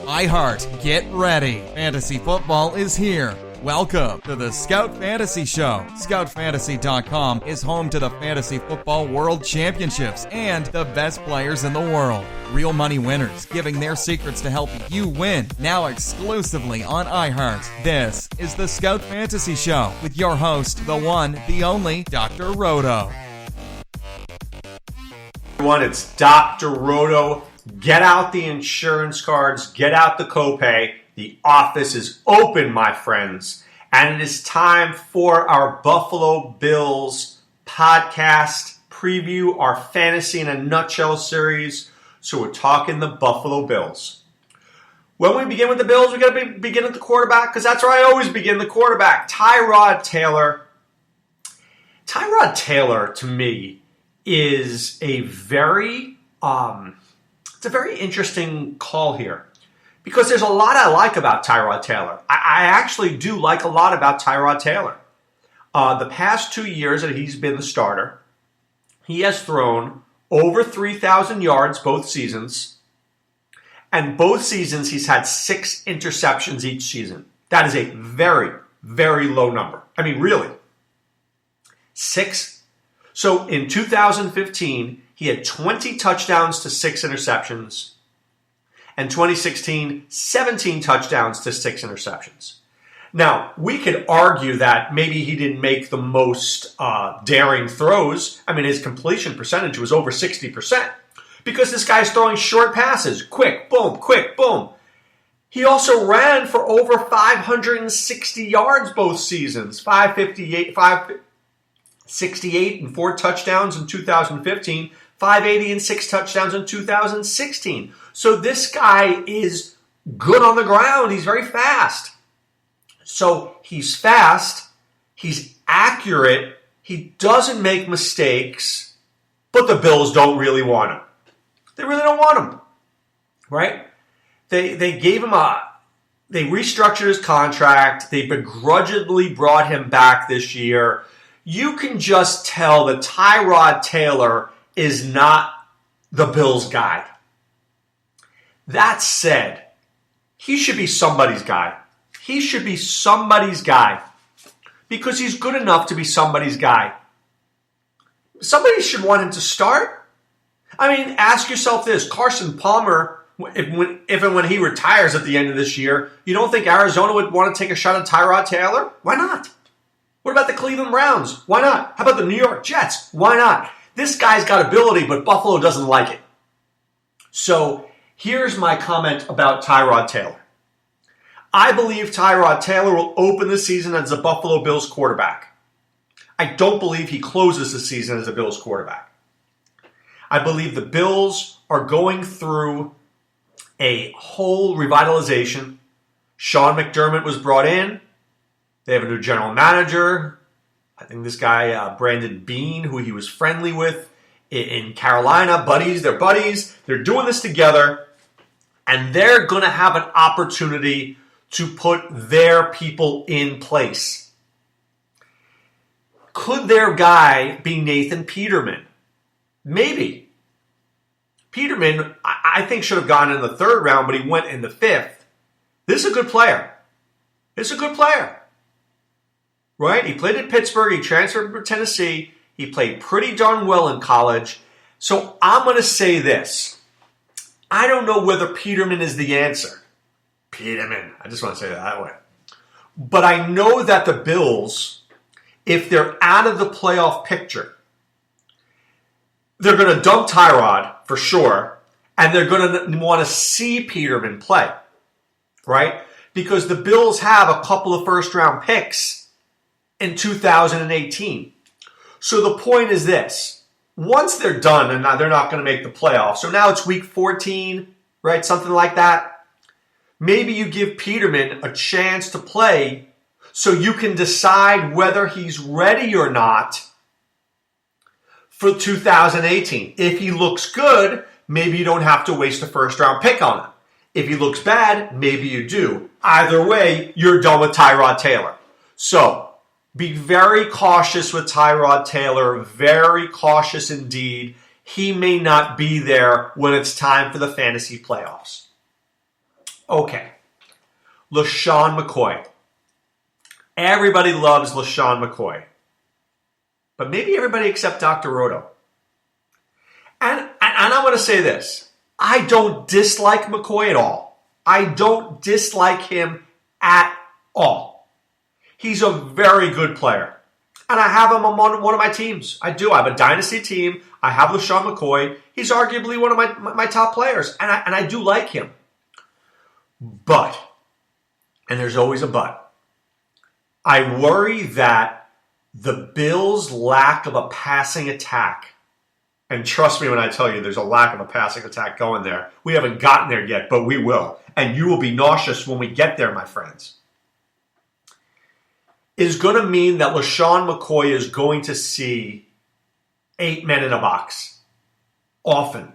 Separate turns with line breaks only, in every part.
iHeart, get ready. Fantasy football is here. Welcome to the Scout Fantasy Show. ScoutFantasy.com is home to the Fantasy Football World Championships and the best players in the world. Real money winners giving their secrets to help you win. Now exclusively on iHeart. This is the Scout Fantasy Show with your host, the one, the only, Dr. Roto.
Everyone, it's Dr. Roto. Get out the insurance cards, get out the copay. The office is open, my friends, and it is time for our Buffalo Bills podcast preview, our Fantasy in a Nutshell series. So we're talking the Buffalo Bills. When we begin with the Bills, we got to begin at the quarterback, because that's where I always begin, the quarterback, Tyrod Taylor. Tyrod Taylor, to me, is a very interesting call here, because there's a lot I like about Tyrod Taylor. I actually do like a lot about Tyrod Taylor. The past 2 years that he's been the starter, he has thrown over 3,000 yards both seasons, and both seasons he's had 6 interceptions each season. That is a very, very low number. I mean, really. 6. So in 2015, he had 20 touchdowns to 6 interceptions. And 2016, 17 touchdowns to 6 interceptions. Now, we could argue that maybe he didn't make the most daring throws. I mean, his completion percentage was over 60%. Because this guy's throwing short passes. Quick, boom. He also ran for over 560 yards both seasons. 568 and 4 touchdowns in 2015. 580 and 6 touchdowns in 2016. So this guy is good on the ground. He's very fast. So he's fast. He's accurate. He doesn't make mistakes. But the Bills don't really want him. They really don't want him. Right? They gave him they restructured his contract. They begrudgingly brought him back this year. You can just tell that Tyrod Taylor is not the Bills' guy. That said, he should be somebody's guy. He should be somebody's guy because he's good enough to be somebody's guy. Somebody should want him to start. I mean, ask yourself this. Carson Palmer, if and when he retires at the end of this year, you don't think Arizona would want to take a shot at Tyrod Taylor? Why not? What about the Cleveland Browns? Why not? How about the New York Jets? Why not? This guy's got ability, but Buffalo doesn't like it. So here's my comment about Tyrod Taylor. I believe Tyrod Taylor will open the season as a Buffalo Bills quarterback. I don't believe he closes the season as a Bills quarterback. I believe the Bills are going through a whole revitalization. Sean McDermott was brought in. They have a new general manager. I think this guy, Brandon Beane, who he was friendly with in Carolina, buddies. They're buddies. They're doing this together. And they're going to have an opportunity to put their people in place. Could their guy be Nathan Peterman? Maybe. Peterman, I think, should have gone in the 3rd round, but he went in the 5th. This is a good player. Right? He played at Pittsburgh. He transferred to Tennessee. He played pretty darn well in college. So I'm going to say this. I don't know whether Peterman is the answer. Peterman. I just want to say that way. But I know that the Bills, if they're out of the playoff picture, they're going to dump Tyrod for sure. And they're going to want to see Peterman play. Right? Because the Bills have a couple of first-round picks in 2018. So the point is this. Once they're done, and they're not going to make the playoffs, so now it's week 14, right? Something like that. Maybe you give Peterman a chance to play so you can decide whether he's ready or not for 2018. If he looks good, maybe you don't have to waste a first-round pick on him. If he looks bad, maybe you do. Either way, you're done with Tyrod Taylor. So, be very cautious with Tyrod Taylor. Very cautious indeed. he may not be there when it's time for the fantasy playoffs. Okay. LaShawn McCoy. Everybody loves LaShawn McCoy. But maybe everybody except Dr. Roto. And I'm going to say this. I don't dislike McCoy at all. I don't dislike him at all. He's a very good player. And I have him on one of my teams. I do. I have a dynasty team. I have LaShawn McCoy. He's arguably one of my top players. And I do like him. But, and there's always a but, I worry that the Bills' lack of a passing attack, and trust me when I tell you there's a lack of a passing attack going there. We haven't gotten there yet, but we will. And you will be nauseous when we get there, my friends. Is going to mean that LaShawn McCoy is going to see 8 men in a box. Often.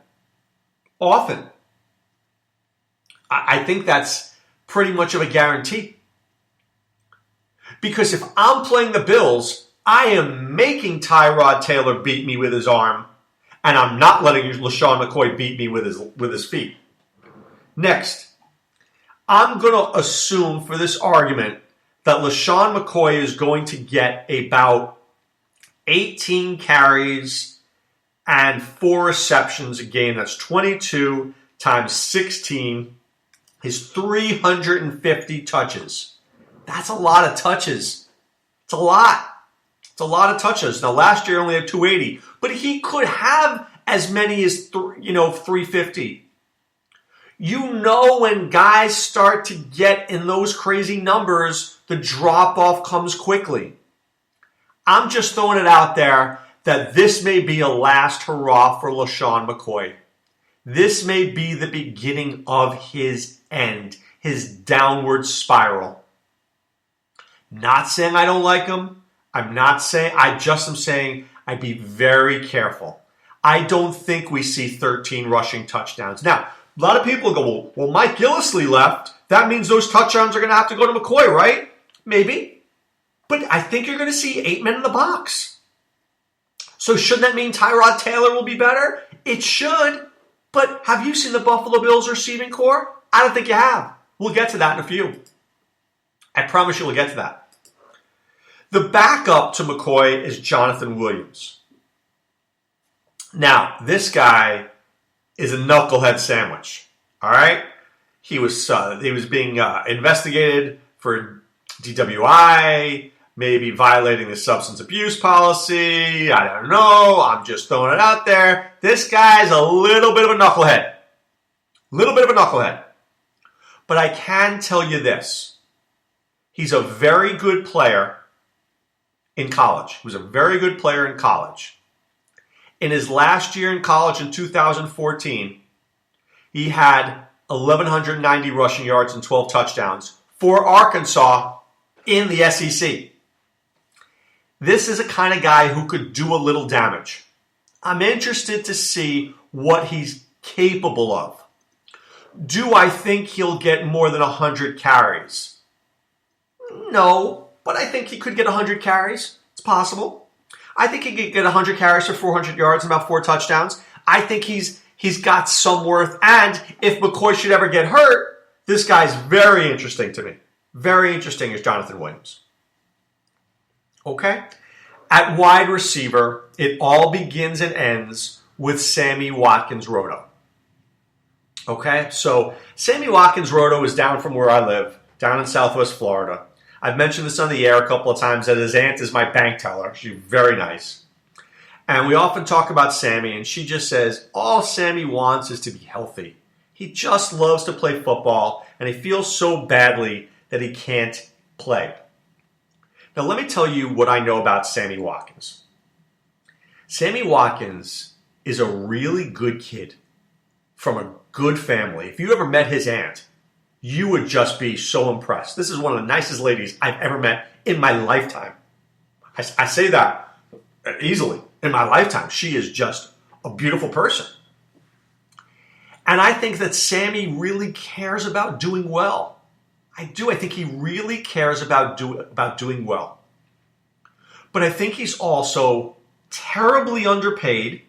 I think that's pretty much of a guarantee. Because if I'm playing the Bills, I am making Tyrod Taylor beat me with his arm, and I'm not letting LaShawn McCoy beat me with his feet. Next, I'm going to assume for this argument that LaShawn McCoy is going to get about 18 carries and 4 receptions a game. That's 22 times 16 is 350 touches. That's a lot of touches. It's a lot. It's a lot of touches. Now, last year only had 280, but he could have as many as 350. You know when guys start to get in those crazy numbers, the drop-off comes quickly. I'm just throwing it out there that this may be a last hurrah for LaShawn McCoy. This may be the beginning of his end, his downward spiral. Not saying I don't like him. I just am saying I'd be very careful. I don't think we see 13 rushing touchdowns. Now, a lot of people go, well, Mike Gillislee left. That means those touchdowns are going to have to go to McCoy, right? Maybe. But I think you're going to see 8 men in the box. So shouldn't that mean Tyrod Taylor will be better? It should. But have you seen the Buffalo Bills receiving core? I don't think you have. We'll get to that in a few. I promise you we'll get to that. The backup to McCoy is Jonathan Williams. Now, this guy is a knucklehead sandwich. All right? He was being investigated for DWI, maybe violating the substance abuse policy. I don't know. I'm just throwing it out there. This guy's a little bit of a knucklehead. But I can tell you this. He's a very good player in college. He was a very good player in college. In his last year in college in 2014, he had 1,190 rushing yards and 12 touchdowns for Arkansas in the SEC. This is a kind of guy who could do a little damage. I'm interested to see what he's capable of. Do I think he'll get more than 100 carries? No, but I think he could get 100 carries. It's possible. I think he could get 100 carries for 400 yards and about 4 touchdowns. I think he's got some worth. And if McCoy should ever get hurt, this guy's very interesting to me. Very interesting is Jonathan Williams. Okay? At wide receiver, it all begins and ends with Sammy Watkins Roto. Okay? So Sammy Watkins Roto is down from where I live, down in Southwest Florida. I've mentioned this on the air a couple of times that his aunt is my bank teller. She's very nice. And we often talk about Sammy, and she just says, all Sammy wants is to be healthy. He just loves to play football, and he feels so badly that he can't play. Now, let me tell you what I know about Sammy Watkins. Sammy Watkins is a really good kid from a good family. If you ever met his aunt, you would just be so impressed. This is one of the nicest ladies I've ever met in my lifetime. I say that easily. In my lifetime, she is just a beautiful person. And I think that Sammy really cares about doing well. I do. I think he really cares about doing well. But I think he's also terribly underpaid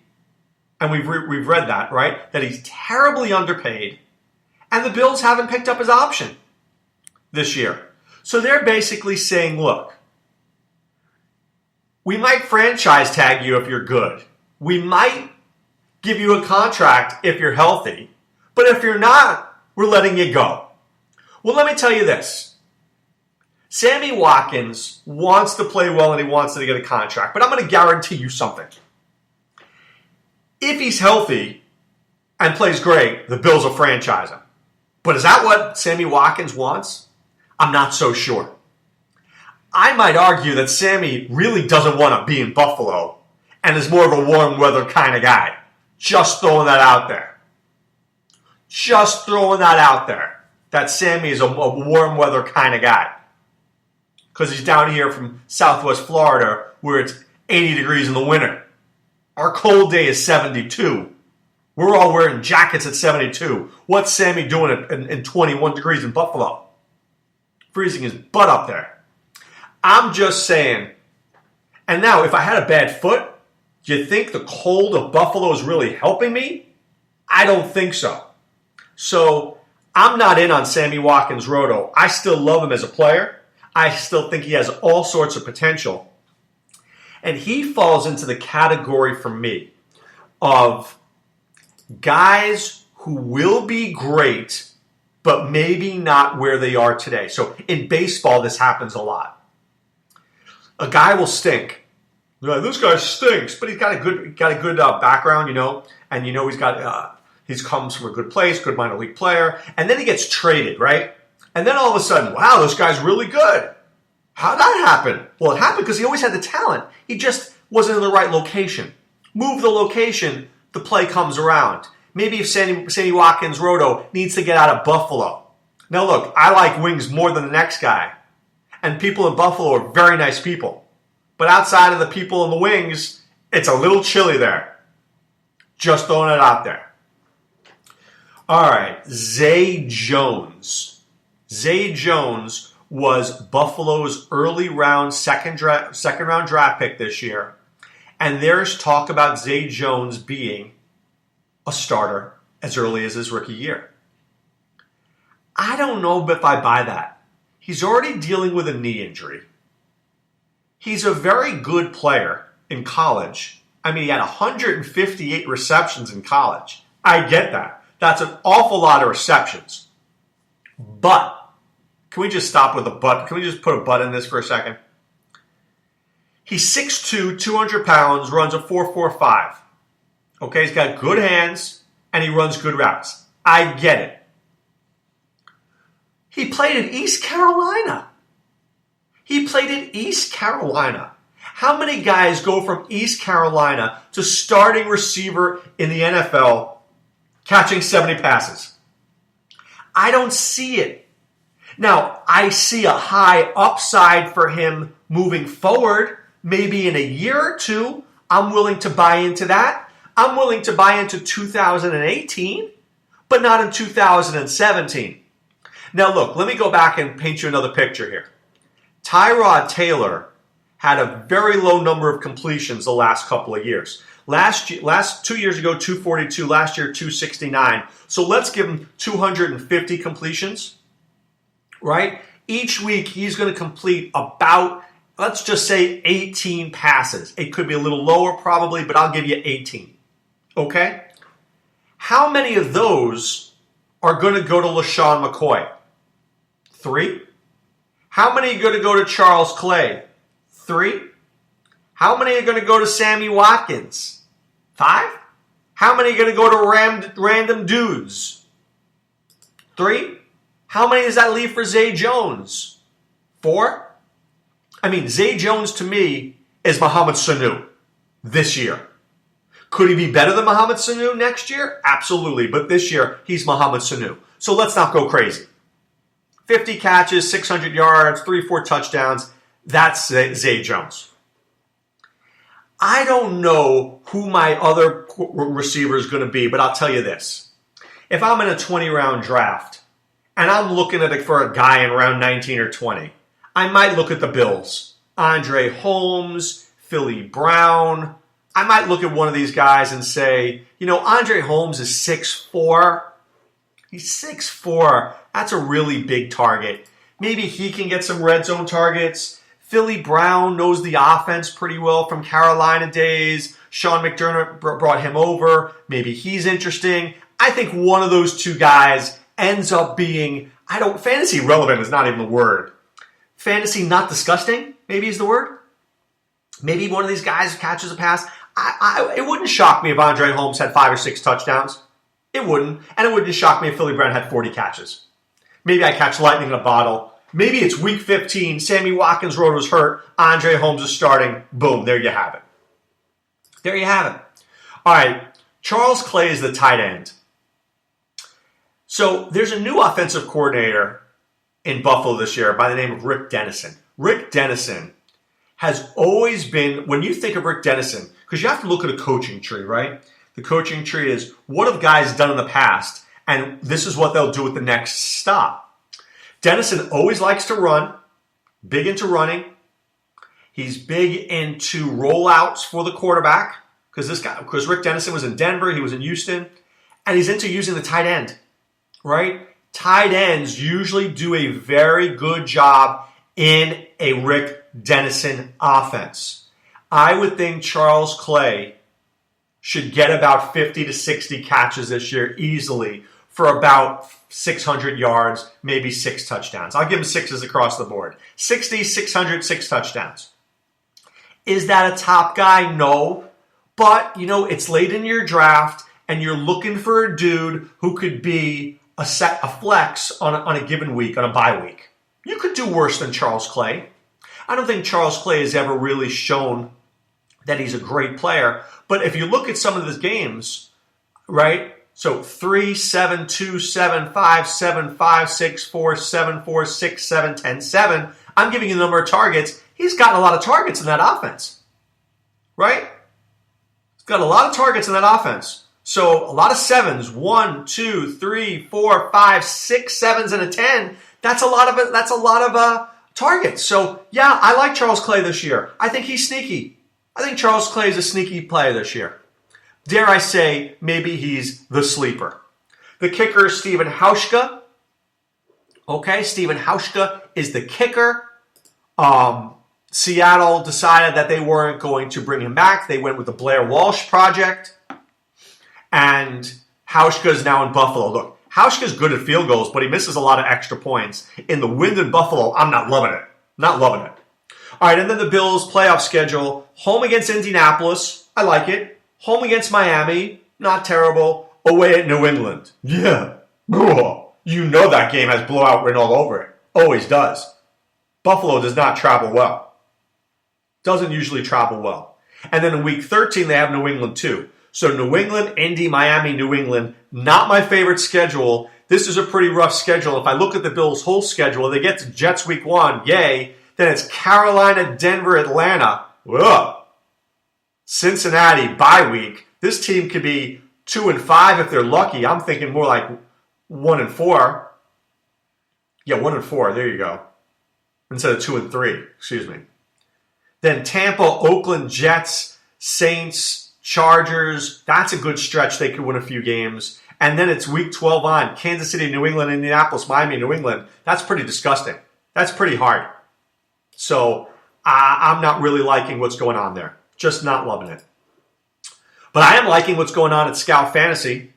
And we've read that, right? That he's terribly underpaid, and the Bills haven't picked up his option this year. So they're basically saying, look, we might franchise tag you if you're good. We might give you a contract if you're healthy. But if you're not, we're letting you go. Well, let me tell you this. Sammy Watkins wants to play well and he wants to get a contract. But I'm going to guarantee you something. If he's healthy and plays great, the Bills will franchise him. But is that what Sammy Watkins wants? I'm not so sure. I might argue that Sammy really doesn't want to be in Buffalo and is more of a warm weather kind of guy. Just throwing that out there. Just throwing that out there. That Sammy is a warm weather kind of guy. Because he's down here from Southwest Florida where it's 80 degrees in the winter. Our cold day is 72. We're all wearing jackets at 72. What's Sammy doing in 21 degrees in Buffalo? Freezing his butt up there. I'm just saying. And now, if I had a bad foot, do you think the cold of Buffalo is really helping me? I don't think so. So, I'm not in on Sammy Watkins Roto. I still love him as a player. I still think he has all sorts of potential. And he falls into the category for me of guys who will be great, but maybe not where they are today. So in baseball, this happens a lot. A guy will stink. Like, this guy stinks, but he's got a good background, and he comes from a good place, good minor league player, and then he gets traded, right? And then all of a sudden, wow, this guy's really good. How'd that happen? Well, it happened because he always had the talent. He just wasn't in the right location. Move the location, the play comes around. Maybe if Sammy Watkins Roto needs to get out of Buffalo. Now look, I like wings more than the next guy. And people in Buffalo are very nice people. But outside of the people in the wings, it's a little chilly there. Just throwing it out there. All right, Zay Jones. Zay Jones was Buffalo's early round second round draft pick this year. And there's talk about Zay Jones being a starter as early as his rookie year. I don't know if I buy that. He's already dealing with a knee injury. He's a very good player in college. I mean, he had 158 receptions in college. I get that. That's an awful lot of receptions. But, can we just stop with the but? Can we just put a but in this for a second? He's 6'2", 200 pounds, runs a 4.45. Okay, he's got good hands, and he runs good routes. I get it. He played at East Carolina. How many guys go from East Carolina to starting receiver in the NFL catching 70 passes? I don't see it. Now, I see a high upside for him moving forward. Maybe in a year or two, I'm willing to buy into that. I'm willing to buy into 2018, but not in 2017. Now look, let me go back and paint you another picture here. Tyrod Taylor had a very low number of completions the last couple of years. Last 2 years ago, 242. Last year, 269. So let's give him 250 completions, right? Each week, he's going to complete about, let's just say, 18 passes. It could be a little lower probably, but I'll give you 18. Okay? How many of those are going to go to LaShawn McCoy? 3. How many are going to go to Charles Clay? 3. How many are going to go to Sammy Watkins? 5. How many are going to go to random dudes? 3. How many does that leave for Zay Jones? 4. I mean, Zay Jones to me is Mohamed Sanu this year. Could he be better than Mohamed Sanu next year? Absolutely. But this year, he's Mohamed Sanu. So let's not go crazy. 50 catches, 600 yards, 3-4 touchdowns. That's Zay Jones. I don't know who my other receiver is going to be, but I'll tell you this. If I'm in a 20-round draft and I'm looking for a guy in round 19 or 20, I might look at the Bills. Andre Holmes, Philly Brown. I might look at one of these guys and say, Andre Holmes is 6'4". He's 6'4". That's a really big target. Maybe he can get some red zone targets. Philly Brown knows the offense pretty well from Carolina days. Sean McDermott brought him over. Maybe he's interesting. I think one of those two guys ends up being, fantasy relevant is not even the word. Fantasy not disgusting, maybe is the word. Maybe one of these guys catches a pass. It wouldn't shock me if Andre Holmes had 5 or 6 touchdowns. It wouldn't. And it wouldn't shock me if Philly Brown had 40 catches. Maybe I catch lightning in a bottle. Maybe it's week 15. Sammy Watkins' Roto's hurt. Andre Holmes is starting. Boom, there you have it. There you have it. All right, Charles Clay is the tight end. So there's a new offensive coordinator in Buffalo this year by the name of Rick Dennison. Rick Dennison has always been, when you think of Rick Dennison, because you have to look at a coaching tree, right? The coaching tree is, what have guys done in the past? And this is what they'll do at the next stop. Dennison always likes to run, big into running. He's big into rollouts for the quarterback, because Rick Dennison was in Denver, he was in Houston, and he's into using the tight end, right? Tight ends usually do a very good job in a Rick Dennison offense. I would think Charles Clay should get about 50 to 60 catches this year easily for about 600 yards, maybe 6 touchdowns. I'll give him 6s across the board. 60, 600, 6 touchdowns. Is that a top guy? No. But, it's late in your draft, and you're looking for a dude who could be a flex on a given week, on a bye week. You could do worse than Charles Clay. I don't think Charles Clay has ever really shown that he's a great player. But if you look at some of his games, right? So 3, 7, 2, 7, 5, 7, 5, 6, 4, 7, 4, 6, 7, 10, 7. I'm giving you the number of targets. He's gotten a lot of targets in that offense. Right? He's got a lot of targets in that offense. So a lot of 7s. 1, 2, 3, 4, 5, 6 7s and a 10. That's a lot of targets. So yeah, I like Charles Clay this year. I think he's sneaky. I think Charles Clay is a sneaky player this year. Dare I say, maybe he's the sleeper. The kicker is Stephen Hauschka. Okay, Stephen Hauschka is the kicker. Seattle decided that they weren't going to bring him back. They went with the Blair Walsh project. And Hauschka is now in Buffalo. Look, Hauschka's good at field goals, but he misses a lot of extra points. In the wind in Buffalo, I'm not loving it. Not loving it. All right, and then the Bills' playoff schedule. Home against Indianapolis. I like it. Home against Miami, not terrible. Away at New England. Yeah. You know that game has blowout written all over it. Always does. Buffalo does not travel well. Doesn't usually travel well. And then in week 13, they have New England too. So New England, Indy, Miami, New England. Not my favorite schedule. This is a pretty rough schedule. If I look at the Bills' whole schedule, they get to Jets week 1. Yay. Then it's Carolina, Denver, Atlanta. Ugh. Cincinnati, bye week. This team could be 2-5 if they're lucky. I'm thinking more like 1-4. Yeah, 1-4. There you go. Instead of 2-3. Excuse me. Then Tampa, Oakland, Jets, Saints, Chargers. That's a good stretch. They could win a few games. And then it's week 12 on. Kansas City, New England, Indianapolis, Miami, New England. That's pretty disgusting. That's pretty hard. So I'm not really liking what's going on there. Just not loving it. But I am liking what's going on at Scout Fantasy.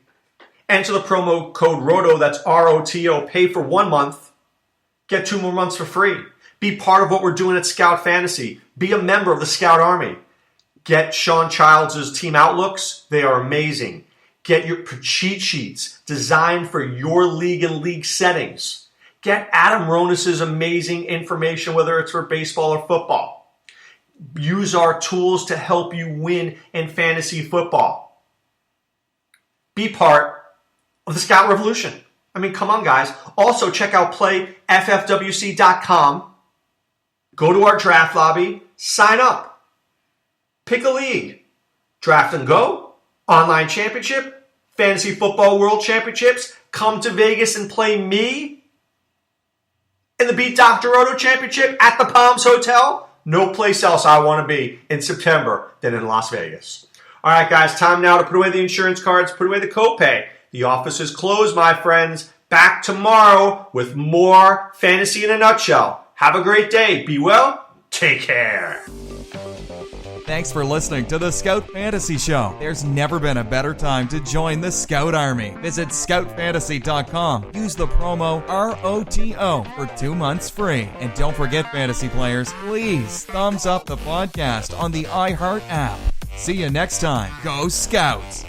Enter the promo code ROTO, that's ROTO, pay for 1 month, get 2 more months for free. Be part of what we're doing at Scout Fantasy. Be a member of the Scout Army. Get Sean Childs' team outlooks. They are amazing. Get your cheat sheets designed for your league and league settings. Get Adam Ronis' amazing information, whether it's for baseball or football. Use our tools to help you win in fantasy football. Be part of the Scout Revolution. I mean, come on, guys. Also, check out playffwc.com. Go to our draft lobby. Sign up. Pick a league. Draft and Go. Online Championship. Fantasy Football World Championships. Come to Vegas and play me in the Beat Dr. Roto Championship at the Palms Hotel. No place else I want to be in September than in Las Vegas. All right, guys, time now to put away the insurance cards, put away the copay. The office is closed, my friends. Back tomorrow with more Fantasy in a Nutshell. Have a great day. Be well. Take care.
Thanks for listening to the Scout Fantasy Show. There's never been a better time to join the Scout Army. Visit scoutfantasy.com. Use the promo ROTO for 2 months free. And don't forget, fantasy players, please thumbs up the podcast on the iHeart app. See you next time. Go Scouts!